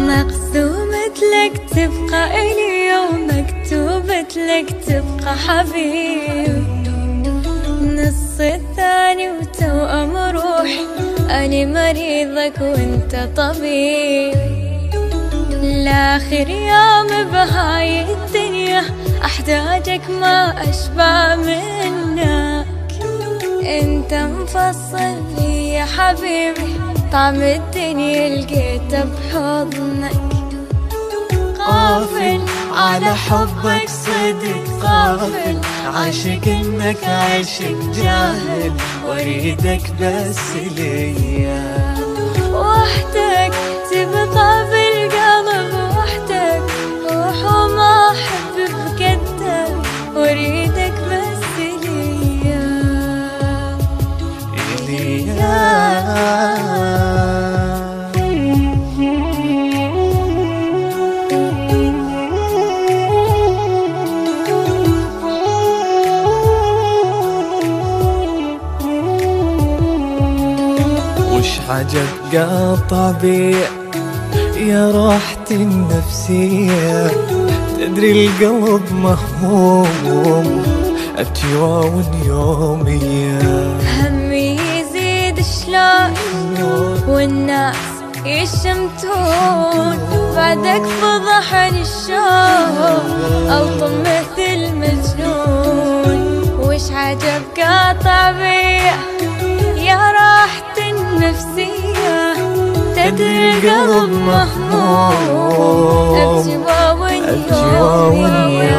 مقسومة لك تبقى إلي ومكتوبة لك تبقى حبيب. نص الثاني وتوأم روحي، أنا مريضك وانت طبيب. لآخر يوم بهاي الدنيا أحتاجك ما أشبع منك. انت مفصل لي يا حبيبي، طعم الدنيا لقيته بحضنك. قافل على حبك صدق قافل، عاشق انك عاشق جاهل، واريدك بس ليا. وحدك تبقى بالقلب وحدك، روح وما احب بقدك، واريدك بس ليا. وش عجب قاطع بي يا راحتي النفسية، تدري القلب مهموم أبكي واون يومية. همي يزيد شلون والناس يشمتون، بعدك فضحني الشوق ألطم مثل مجنون. وش عجب قاطع بي يا راحتي النفسية، تدري القلب مهموم أبكي واون يومية.